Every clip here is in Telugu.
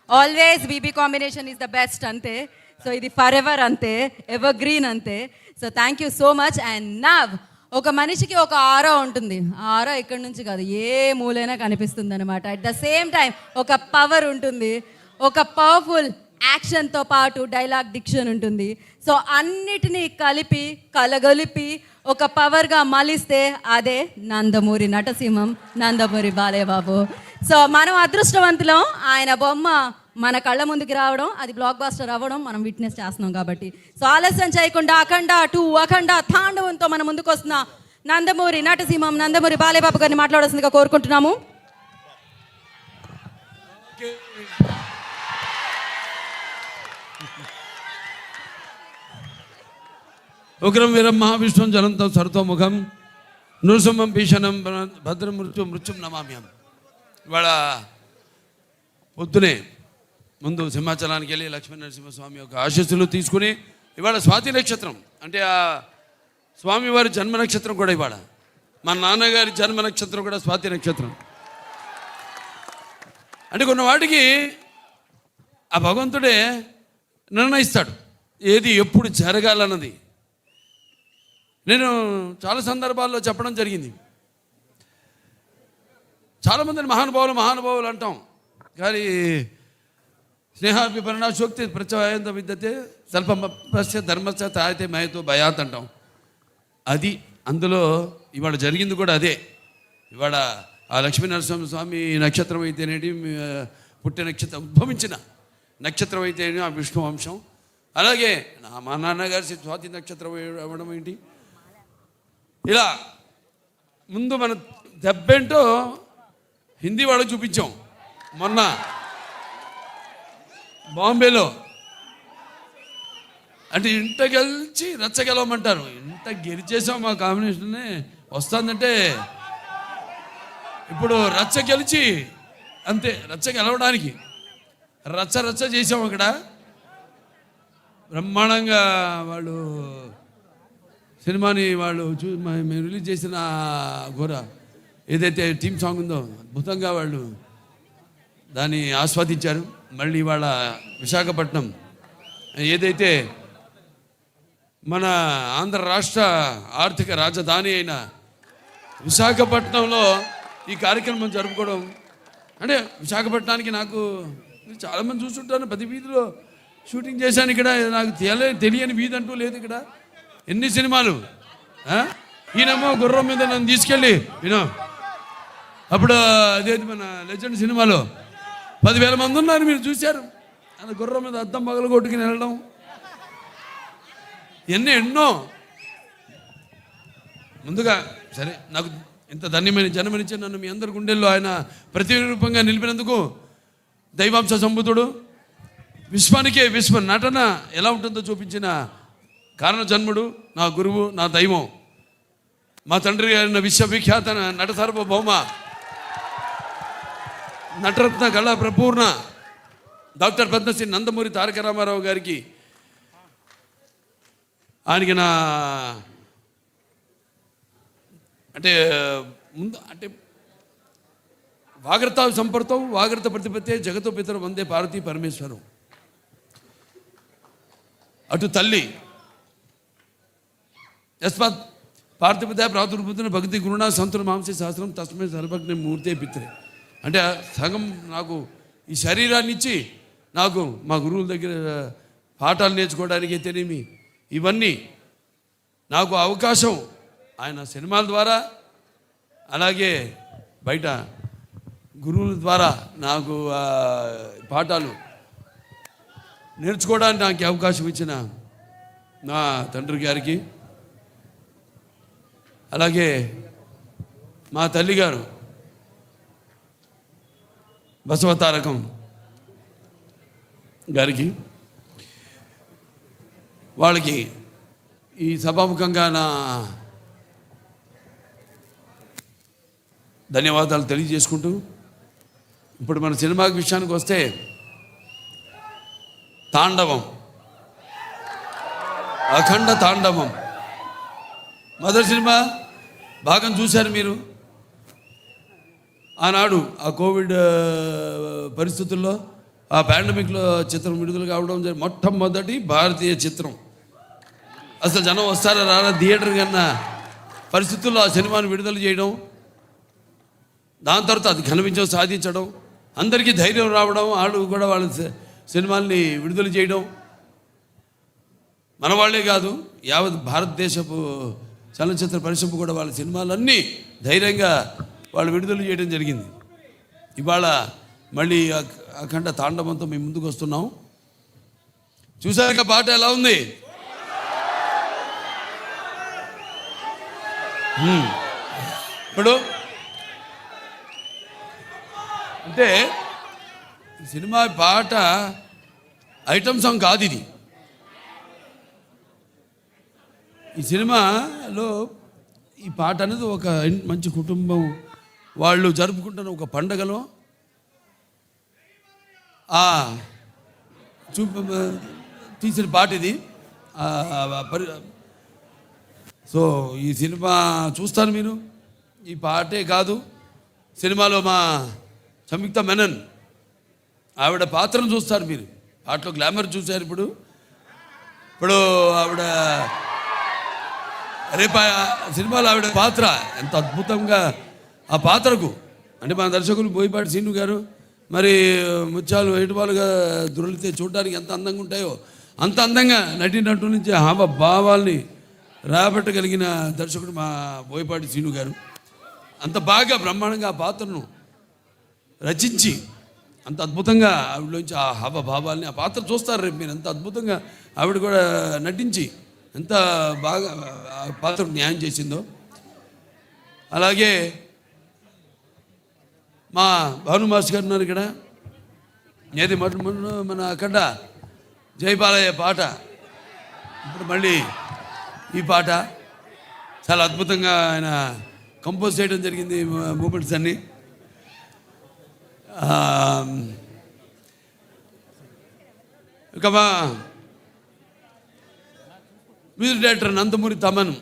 Always BB combination is the best అంతే. సో ఇది ఫర్ ఎవర్ అంతే, ఎవర్ గ్రీన్ అంతే. So thank you so much. And now ఒక మనిషికి ఒక ఆరో ఉంటుంది. ఆ ఆరో ఎక్కడి నుంచి కాదు, ఏ మూలైనా కనిపిస్తుంది అనమాట. అట్ ద సేమ్ టైం ఒక పవర్ ఉంటుంది, ఒక పవర్ఫుల్ యాక్షన్తో పాటు డైలాగ్ డిక్షన్ ఉంటుంది. సో అన్నిటినీ కలిపి కలగలిపి ఒక పవర్గా మలిస్తే అదే నందమూరి నటసింహం, నందమూరి బాలయ్య బాబు. సో మనం అదృష్టవంతులం, ఆయన బొమ్మ మన కళ్ళ ముందుకు రావడం, అది బ్లాక్ బాస్టర్ అవ్వడం మనం విట్నెస్ చేస్తున్నాం కాబట్టి. సో ఆలస్యం చేయకుండా అఖండ 2 అఖండ తాండవంతో మన ముందుకు వస్తున్న నందమూరి నటసింహం, నందమూరి బాలయ్య బాబు గారిని మాట్లాడాల్సిందిగా కోరుకుంటున్నాము. ఉగ్రం వీరం మహావిష్ణుం జలంతం సర్వతోముఖం నృసింహం భీషణం భద్రం మృత్యుం నమామ్యం. ఇవాళ పొద్దునే ముందు సింహాచలానికి వెళ్ళి లక్ష్మీ నరసింహస్వామి యొక్క ఆశీస్సులు తీసుకుని, ఇవాళ స్వాతి నక్షత్రం అంటే ఆ స్వామివారి జన్మ నక్షత్రం కూడా ఇవాళ. మా నాన్నగారి జన్మ నక్షత్రం కూడా స్వాతి నక్షత్రం. అంటే కొన్ని వాటికి ఆ భగవంతుడే నిర్ణయిస్తాడు ఏది ఎప్పుడు జరగాలన్నది. నేను చాలా సందర్భాల్లో చెప్పడం జరిగింది. చాలామందిని మహానుభావులు అంటాం, కానీ స్నేహాభిపరణశోక్తి ప్రత్యయంత విద్యతే స్వల్పస్య ధర్మస్య తాయితే మయతో భయాత్ అంటాం. అది అందులో ఇవాళ జరిగింది కూడా అదే. ఇవాళ ఆ లక్ష్మీ నరసింహస్వామి నక్షత్రం అయితేనేటి, పుట్టిన నక్షత్రం ఉద్భవించిన నక్షత్రం అయితేనే ఆ విష్ణు వంశం. అలాగే మా నాన్నగారి స్వాతి నక్షత్రం అవ్వడం ఏంటి, ఇలా ముందు మన దెబ్బేంటో హిందీ వాళ్ళకి చూపించాం. మొన్న బాంబేలో అంటే ఇంట గెలిచి రచ్చ గెలవమంటారు. ఇంత గెలిచేసాం, మా కాంబినేషన్నే వస్తుందంటే ఇప్పుడు రచ్చ గెలిచి అంతే, రచ్చ గెలవడానికి రచ్చ చేసాం. అక్కడ బ్రహ్మాండంగా వాళ్ళు సినిమాని వాళ్ళు మేము రిలీజ్ చేసిన ఘోర ఏదైతే టీమ్ సాంగ్ ఉందో అద్భుతంగా వాళ్ళు దాన్ని ఆస్వాదించారు. మళ్ళీ ఇవాళ విశాఖపట్నం ఏదైతే మన ఆంధ్ర రాష్ట్ర ఆర్థిక రాజధాని అయిన విశాఖపట్నంలో ఈ కార్యక్రమం జరుపుకోవడం అంటే విశాఖపట్నానికి నాకు చాలామంది చూస్తుంటాను, ప్రతి వీధిలో షూటింగ్ చేశాను. ఇక్కడ నాకు తెలియని వీధి అంటూ లేదు. ఇక్కడ ఎన్ని సినిమాలు, ఈయనేమో గుర్రం మీద నన్ను తీసుకెళ్ళి అప్పుడు అదేది మన లెజెండ్ సినిమాలో 10,000 మంది ఉన్నారు, మీరు చూశారు. అది గుర్రం మీద అద్దం పగలు కొట్టుకుని వెళ్ళడం, ఎన్నో. ముందుగా సరే, నాకు ఇంత ధన్యమైన జన్మనిచ్చి నన్ను మీ అందరి గుండెల్లో ఆయన ప్రతిరూపంగా నిలిపినందుకు దైవాంశ సంబుధుడు, విశ్వానికే విశ్వ నటన ఎలా ఉంటుందో చూపించిన కారణ జన్ముడు, నా గురువు, నా దైవం, మా తండ్రి గారిన విశ్వవిఖ్యాత నట సార్వభౌమ నటరత్న కళా ప్రపూర్ణ డాక్టర్ పద్మశ్రీ నందమూరి తారక రామారావు గారికి, ఆయనకి నా అంటే ముందు అంటే వాగ్రత సంపర్తం వాగ్రత ప్రతిపత్తే జగతో పితరు వందే పార్వతీ పరమేశ్వరం. అటు తల్లి యస్మాత్ పార్థిపత ప్రాతుర్పుత్ర భక్తి గురుణ సంతుల మాంసే శాస్త్రం తస్మై సర్వజ్ఞ మూర్తే పిత్రే. అంటే సగం నాకు ఈ శరీరాన్ని ఇచ్చి నాకు మా గురువుల దగ్గర పాఠాలు నేర్చుకోవడానికి అయితేనేమి, ఇవన్నీ నాకు అవకాశం ఆయన సినిమాల ద్వారా, అలాగే బయట గురువుల ద్వారా నాకు పాఠాలు నేర్చుకోవడానికి నాకు అవకాశం ఇచ్చిన నా తండ్రి గారికి, అలాగే మా తల్లిగారు బసవతారకం గారికి, వాళ్ళకి ఈ సభాముఖంగా నా ధన్యవాదాలు తెలియజేసుకుంటూ, ఇప్పుడు మన సినిమా విషయానికి వస్తే తాండవం, అఖండ తాండవం మొదటి సినిమా భాగం చూశారు మీరు. ఆనాడు ఆ కోవిడ్ పరిస్థితుల్లో ఆ పాండమిక్లో చిత్రం విడుదల కావడం మొట్టమొదటి భారతీయ చిత్రం. అసలు జనం వస్తారా రారా థియేటర్ కన్నా పరిస్థితుల్లో ఆ సినిమాను విడుదల చేయడం, దాని తర్వాత అది ఘన విజయం సాధించడం, అందరికీ ధైర్యం రావడం, వాళ్ళు కూడా వాళ్ళ సినిమాల్ని విడుదల చేయడం, మన వాళ్ళే కాదు యావత్ భారతదేశపు చలనచిత్ర పరిశ్రమ కూడా వాళ్ళ సినిమాలన్నీ ధైర్యంగా వాళ్ళు విడుదల చేయడం జరిగింది. ఇవాళ మళ్ళీ అఖండ తాండవంతో మేము ముందుకు వస్తున్నాం. చూసాక పాట ఎలా ఉంది? ఇప్పుడు అంటే సినిమా పాట ఐటమ్ సాంగ్ కాదు ఇది. ఈ సినిమాలో ఈ పాట అనేది ఒక మంచి కుటుంబం వాళ్ళు జరుపుకుంటున్న ఒక పండగలో తీసిన పాట ఇది. సో ఈ సినిమా చూస్తారు మీరు. ఈ పాటే కాదు, సినిమాలో మా సంయుక్త మెనన్ ఆవిడ పాత్రను చూస్తారు మీరు. పాటలో గ్లామర్ చూశారు. ఇప్పుడు ఆవిడ రేపు సినిమాలో ఆవిడ పాత్ర ఎంత అద్భుతంగా ఆ పాత్రకు, అంటే మన దర్శకులు బోయపాటి శ్రీను గారు మరి ముత్యాలు ఏటువాలుగా దొరికితే చూడడానికి ఎంత అందంగా ఉంటాయో అంత అందంగా నటినట్టు నుంచి భావాల్ని రాబట్టగలిగిన దర్శకుడు మా బోయపాటి శ్రీను గారు. అంత బాగా బ్రహ్మాండంగా ఆ పాత్రను రచించి అంత అద్భుతంగా ఆవిడలోంచి ఆ భావాల్ని ఆ పాత్ర చూస్తారు రేపు మీరు. ఎంత అద్భుతంగా ఆవిడ కూడా నటించి ఎంత బాగా ఆ పాత్రకు న్యాయం చేసిందో. అలాగే మా భాను మాస్టర్ గారు ఉన్నారు ఇక్కడ. ఏది మన అక్కడ జయపాలయ్య పాట, ఇప్పుడు మళ్ళీ ఈ పాట చాలా అద్భుతంగా ఆయన కంపోజ్ చేయడం జరిగింది. మూమెంట్స్ అన్నీ ఇక మా మ్యూజిక్ డైరెక్టర్ నందమూరి తమన్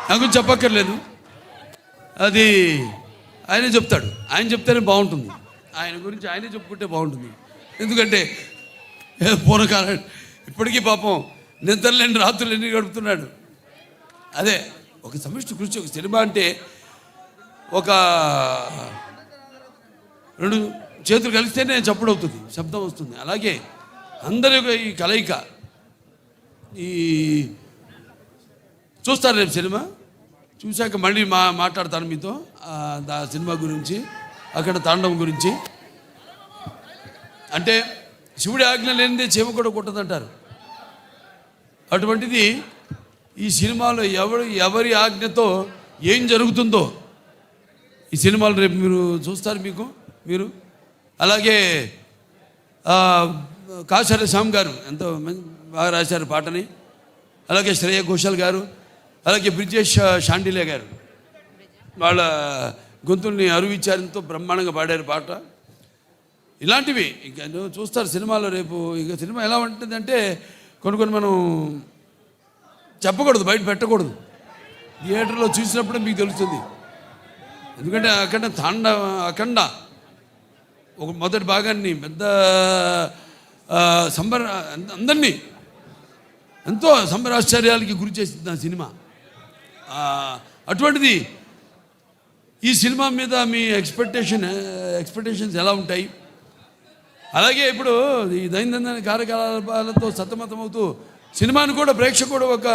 నాకు చెప్పక్కర్లేదు, అది ఆయనే చెప్తాడు. ఆయన చెప్తేనే బాగుంటుంది. ఆయన గురించి ఆయనే చెప్పుకుంటే బాగుంటుంది. ఎందుకంటే పూర్వకాలం ఇప్పటికీ పాపం నిద్రలేని రాత్రులు ఎన్ని గడుపుతున్నాడు. అదే ఒక సమిష్టి కృషి. ఒక సినిమా అంటే ఒక రెండు చేతులు కలిస్తేనే చప్పుడవుతుంది, శబ్దం వస్తుంది. అలాగే అందరి ఈ కలయిక. ఈ చూస్తారు రేపు సినిమా చూశాక మళ్ళీ మాట్లాడతాను మీతో ఆ సినిమా గురించి, అక్కడ తాండవం గురించి. అంటే శివుడి ఆజ్ఞ లేనిదే చీమ కూడా కొట్టదంటారు. అటువంటిది ఈ సినిమాలో ఎవరి ఆజ్ఞతో ఏం జరుగుతుందో ఈ సినిమాలు రేపు మీరు చూస్తారు మీరు. అలాగే కాసరి శ్యామ్ గారు ఎంతో బాగా రాశారు పాటని. అలాగే శ్రేయ ఘోషాల్ గారు, అలాగే బ్రిజేష్ షాండిలే గారు వాళ్ళ గొంతుల్ని అరువిచ్చారు, ఎంతో బ్రహ్మాండంగా పాడారు పాట. ఇలాంటివి ఇక చూస్తారు సినిమాలో రేపు. ఇక సినిమా ఎలా ఉంటుందంటే కొన్ని మనం చెప్పకూడదు, బయట పెట్టకూడదు. థియేటర్లో చూసినప్పుడే మీకు తెలుస్తుంది. ఎందుకంటే అఖండ ఒక మొదటి భాగాన్ని పెద్ద అందరినీ ఎంతో సంబరాశ్చర్యాలకి గురి చేసింది ఆ సినిమా. అటువంటిది ఈ సినిమా మీద మీ ఎక్స్పెక్టేషన్స్ ఎలా ఉంటాయి? అలాగే ఇప్పుడు ఈ దైనందిన కార్యకలాపాలతో సతమతమవుతూ సినిమాను కూడా ప్రేక్షకుడు ఒక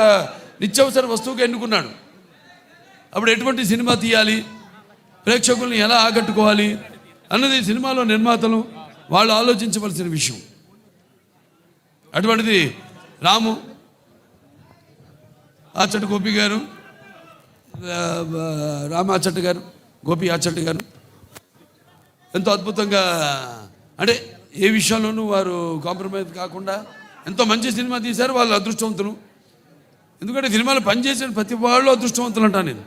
నిత్యావసర వస్తువుగా ఎన్నుకున్నాడు. అప్పుడు ఎటువంటి సినిమా తీయాలి, ప్రేక్షకుల్ని ఎలా ఆకట్టుకోవాలి అన్నది సినిమాలో నిర్మాతలు వాళ్ళు ఆలోచించవలసిన విషయం. అటువంటిది రాము ఆచట్ గోపి గారు, రామ ఆచట్ గారు, గోపి ఆచట్ గారు ఎంతో అద్భుతంగా, అంటే ఏ విషయంలోనూ వారు కాంప్రమైజ్ కాకుండా ఎంతో మంచి సినిమా తీశారు. వాళ్ళు అదృష్టవంతులు. ఎందుకంటే సినిమాలో పనిచేసిన ప్రతి వాళ్ళు అదృష్టవంతులు అంటాను నేను.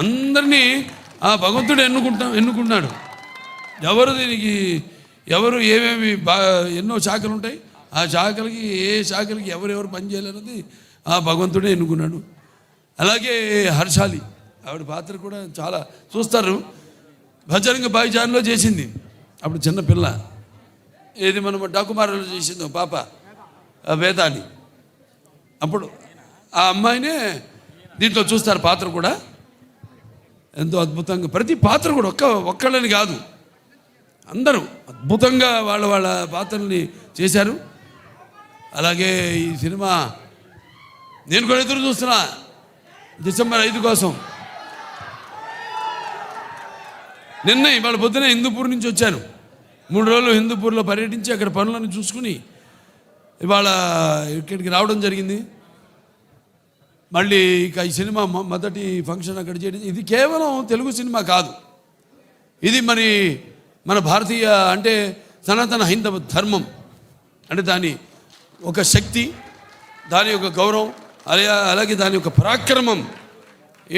అందరినీ ఆ భగవంతుడు ఎన్నుకున్నాడు. ఎవరు ఏమేమి ఎన్నో శాఖలు ఉంటాయి. ఆ శాఖలకి ఏ శాఖలకి ఎవరెవరు పనిచేయాలన్నది ఆ భగవంతుడే ఎన్నుకున్నాడు. అలాగే హర్షాలి ఆవిడ పాత్ర కూడా చాలా చూస్తారు. బజరంగ భాయిజాన్లో చేసింది. అప్పుడు చిన్నపిల్ల ఏది మనం డాకుమారులు చేసిందో పాప వేదాన్ని, అప్పుడు ఆ అమ్మాయినే దీంట్లో చూస్తారు పాత్ర కూడా ఎంతో అద్భుతంగా. ప్రతి పాత్ర కూడా ఒక్కళ్ళని కాదు, అందరూ అద్భుతంగా వాళ్ళ పాత్రల్ని చేశారు. అలాగే ఈ సినిమా నేను కూడా ఎదురు చూస్తున్నా డిసెంబర్ 5 కోసం. నిన్న ఇవాళ పొద్దున హిందూపూర్ నుంచి వచ్చాను. 3 రోజులు హిందూపూర్లో పర్యటించి అక్కడ పనులను చూసుకుని ఇవాళ ఇక్కడికి రావడం జరిగింది. మళ్ళీ ఇక ఈ సినిమా మొదటి ఫంక్షన్ అక్కడ చేయడం. ఇది కేవలం తెలుగు సినిమా కాదు, ఇది మరి మన భారతీయ అంటే సనాతన హైందవ ధర్మం అంటే దాని ఒక శక్తి, దాని యొక్క గౌరవం, అలాగే దాని యొక్క పరాక్రమం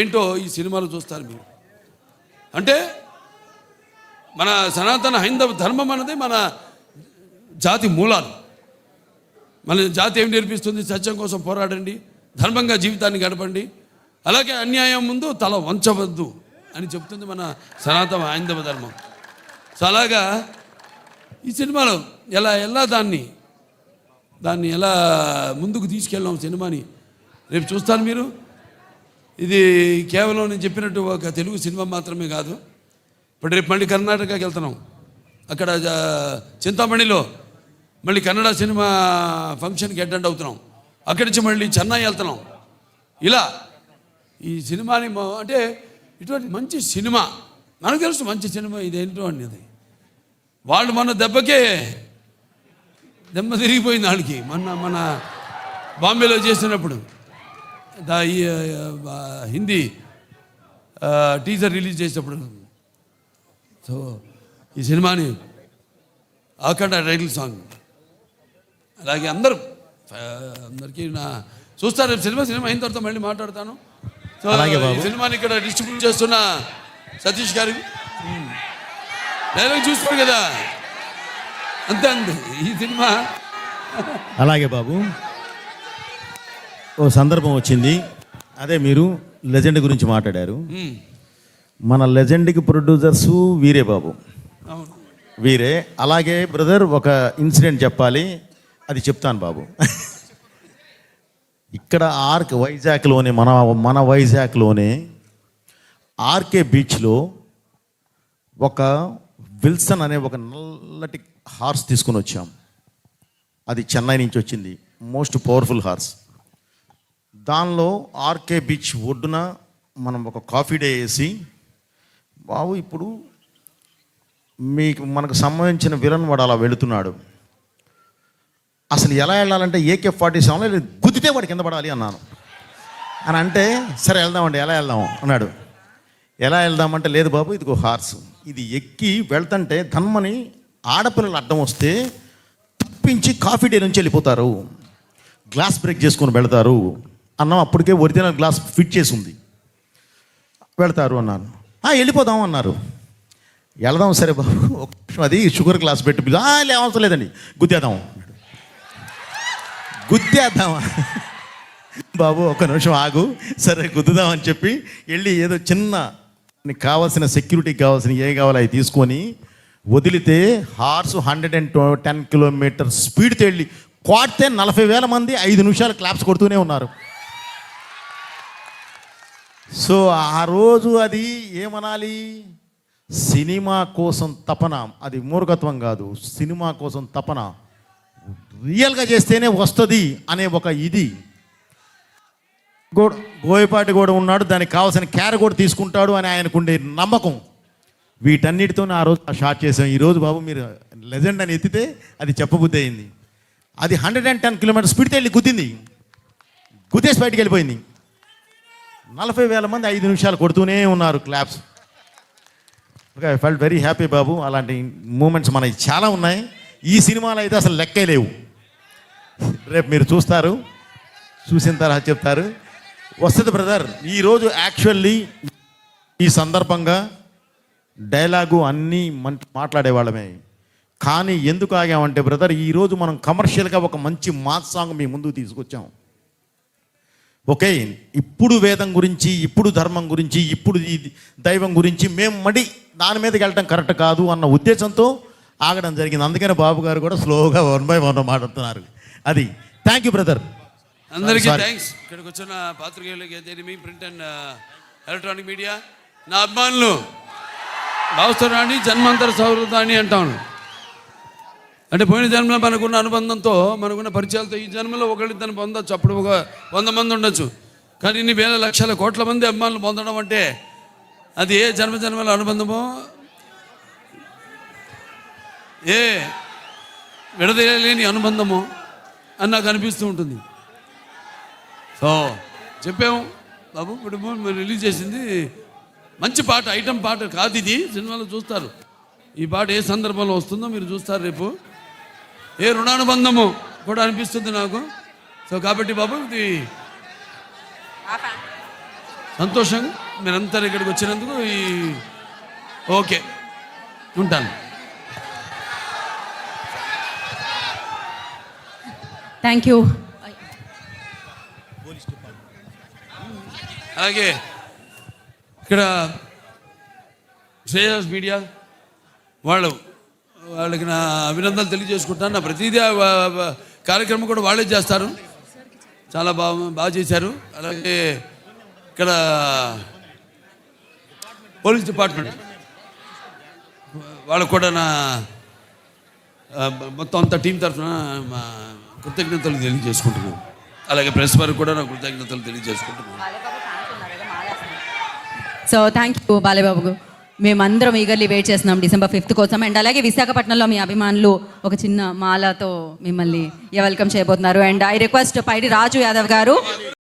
ఏంటో ఈ సినిమాలో చూస్తారు మీరు. అంటే మన సనాతన హైందవ ధర్మం అన్నది మన జాతి మూలాలు. మన జాతి ఏం నేర్పిస్తుంది? సత్యం కోసం పోరాడండి, ధర్మంగా జీవితాన్ని గడపండి, అలాగే అన్యాయం ముందు తల వంచవద్దు అని చెప్తుంది మన సనాతన హైందవ ధర్మం. సో అలాగా ఈ సినిమాలో ఎలా దాన్ని ఎలా ముందుకు తీసుకెళ్ళాం సినిమాని రేపు చూస్తారు మీరు. ఇది కేవలం నేను చెప్పినట్టు ఒక తెలుగు సినిమా మాత్రమే కాదు. ఇప్పుడు రేపు మళ్ళీ కర్ణాటకకి వెళ్తున్నాం, అక్కడ చింతామణిలో మళ్ళీ కన్నడ సినిమా ఫంక్షన్కి అటెండ్ అవుతున్నాం, అక్కడి నుంచి మళ్ళీ చెన్నై వెళ్తున్నాం. ఇలా ఈ సినిమాని అంటే ఇటువంటి మంచి సినిమా మనకు తెలుసు, మంచి సినిమా ఇదేంటో అనేది. వాళ్ళు మన దెబ్బ తిరిగిపోయింది వాళ్ళకి. మన బాంబేలో చేసినప్పుడు ఈ హిందీ టీజర్ రిలీజ్ చేసినప్పుడు. సో ఈ సినిమాని ఆఖండ టైటిల్ సాంగ్, అలాగే అందరికీ చూస్తారు. సినిమా అయిన తర్వాత మళ్ళీ మాట్లాడతాను. సో ఈ సినిమాని ఇక్కడ డిస్ట్రిబ్యూట్ చేస్తున్న సతీష్ గారికి డైలాగ్ చూస్తారు కదా, అంతే ఈ సినిమా. అలాగే బాబు, ఓ సందర్భం వచ్చింది, అదే మీరు లెజెండ్ గురించి మాట్లాడారు. మన లెజెండ్కి ప్రొడ్యూసర్స్ వీరే బాబు, వీరే. అలాగే బ్రదర్ ఒక ఇన్సిడెంట్ చెప్పాలి, అది చెప్తాను బాబు. ఇక్కడ వైజాగ్లోనే మన వైజాగ్లోనే ఆర్కే బీచ్లో ఒక విల్సన్ అనే ఒక నల్లటి హార్స్ తీసుకుని వచ్చాం. అది చెన్నై నుంచి వచ్చింది, మోస్ట్ పవర్ఫుల్ హార్స్. దానిలో ఆర్కే బీచ్ ఒడ్డున మనం ఒక కాఫీ డే వేసి, బాబు ఇప్పుడు మనకు సంబంధించిన విలన్ వాడు అలా వెళుతున్నాడు, అసలు ఎలా వెళ్ళాలంటే AK-47 గుద్దితే వాడు కింద పడాలి అన్నాను. అని అంటే సరే వెళ్దామండి, ఎలా వెళ్దాం అన్నాడు. ఎలా వెళ్దామంటే లేదు బాబు ఇదిగో హార్స్, ఇది ఎక్కి వెళ్తుంటే ధన్మని ఆడపిల్లలు అడ్డం వస్తే తప్పించి కాఫీ డే నుంచి వెళ్ళిపోతారు, గ్లాస్ బ్రేక్ చేసుకొని వెళ్తారు అన్నాం. అప్పటికే ఒరిజినల్ గ్లాస్ ఫిట్ చేసి ఉంది, వెళ్తారు అన్నాను. వెళ్ళిపోదాం అన్నారు. వెళదాం సరే బాబు, అది షుగర్ గ్లాస్ పెట్టి అవసరం లేదండి గుద్దేద్దాం. గుద్దేద్దామా బాబు, ఒక నిమిషం ఆగు, సరే గుద్దుదామని చెప్పి వెళ్ళి ఏదో చిన్న నీకు కావాల్సిన సెక్యూరిటీకి కావాల్సిన ఏ కావాలో అవి తీసుకొని వదిలితే హార్స్ 110 కిలోమీటర్ స్పీడ్తో వెళ్ళి కొడితే 40,000 మంది 5 నిమిషాలు క్లాప్స్ కొడుతూనే ఉన్నారు. సో ఆ రోజు అది ఏమనాలి, సినిమా కోసం తపన, అది మూర్ఖత్వం కాదు, సినిమా కోసం తపన, రియల్గా చేస్తేనే వస్తుంది అనే ఒక ఇది. బోయపాటి కూడా ఉన్నాడు, దానికి కావాల్సిన క్యారె కూడా తీసుకుంటాడు అని ఆయనకుండే నమ్మకం. వీటన్నిటితో ఆ రోజు షార్ట్ చేసాం. ఈరోజు బాబు మీరు లెజెండ్ అని ఎత్తితే అది చెప్పబుద్ధి అయింది. అది 110 కిలోమీటర్ స్పీడ్తో వెళ్ళి గుద్దేసి బయటికి వెళ్ళిపోయింది. 40,000 మంది 5 నిమిషాలు కొడుతూనే ఉన్నారు claps. Okay, I felt very happy బాబు. అలాంటి మూమెంట్స్ మనకి చాలా ఉన్నాయి. ఈ సినిమాలో అయితే అసలు లెక్కే లేవు. రేపు మీరు చూస్తారు, చూసిన తర్వాత చెప్తారు. వస్తుంది బ్రదర్. ఈరోజు యాక్చువల్లీ ఈ సందర్భంగా డైలాగు అన్నీ మాట్లాడేవాళ్ళమే, కానీ ఎందుకు ఆగామంటే బ్రదర్, ఈరోజు మనం కమర్షియల్గా ఒక మంచి మాస్ సాంగ్ మీ ముందుకు తీసుకొచ్చాం. ఓకే, ఇప్పుడు వేదం గురించి, ఇప్పుడు ధర్మం గురించి, ఇప్పుడు ఈ దైవం గురించి మేము దాని మీదకి వెళ్ళటం కరెక్ట్ కాదు అన్న ఉద్దేశంతో ఆగడం జరిగింది. అందుకనే బాబు గారు కూడా స్లోగా 1 by 1 మాట్లాడుతున్నారు. అది థ్యాంక్ యూ బ్రదర్. అందరికీ థ్యాంక్స్. ఇక్కడికి వచ్చిన పాత్రికేయులకి me print and electronic media, నా అభిమానులు, భావస్థరాన్ని జన్మాంతర సౌహృదాన్ని అంటాను. అంటే పోయిన జన్మలో మనకున్న అనుబంధంతో, మనకున్న పరిచయాలతో ఈ జన్మలో ఒకళ్ళిద్దరిని పొందొచ్చు. అప్పుడు ఒక 100 మంది ఉండొచ్చు. కానీ ఇన్ని వేల లక్షల కోట్ల మంది అభిమానులు పొందడం అంటే అది ఏ జన్మల అనుబంధమో, ఏ విడదీయలేని అనుబంధమో అని నాకు అనిపిస్తూ ఉంటుంది. సో చెప్పాము బాబు, ఇప్పుడు మీరు రిలీజ్ చేసింది మంచి పాట, ఐటమ్ పాట కాదు ఇది. సినిమాలో చూస్తారు ఈ పాట ఏ సందర్భంలో వస్తుందో మీరు చూస్తారు రేపు. ఏ రుణానుబంధము కూడా అనిపిస్తుంది నాకు. సో కాబట్టి బాబు ఇది సంతోషంగా మీరంతా ఇక్కడికి వచ్చినందుకు ఓకే ఉంటాను. Thank you. అలాగే ఇక్కడ శ్రేయస్ మీడియా వాళ్ళకి నా అభినందనలు తెలియజేసుకుంటాను. నా ప్రతిదీ కార్యక్రమం కూడా వాళ్ళే చేస్తారు. చాలా బాగా చేశారు. అలాగే ఇక్కడ పోలీస్ డిపార్ట్మెంట్ వాళ్ళకు కూడా నా మొత్తం అంత టీం తరఫున మా కృతజ్ఞతలు తెలియజేసుకుంటున్నాను. అలాగే ప్రెస్ వారికి కూడా నా కృతజ్ఞతలు తెలియజేసుకుంటున్నాను. So thank you Balayyababu. మేమందరం ఈగర్లీ వెయిట్ చేస్తున్నాం December 5th కోసం. అండ్ అలాగే విశాఖపట్నంలో మీ అభిమానులు ఒక చిన్న మాలతో మిమ్మల్ని వెల్కమ్ చేయబోతున్నారు. అండ్ ఐ రిక్వెస్ట్ పైడి రాజు యాదవ్ గారు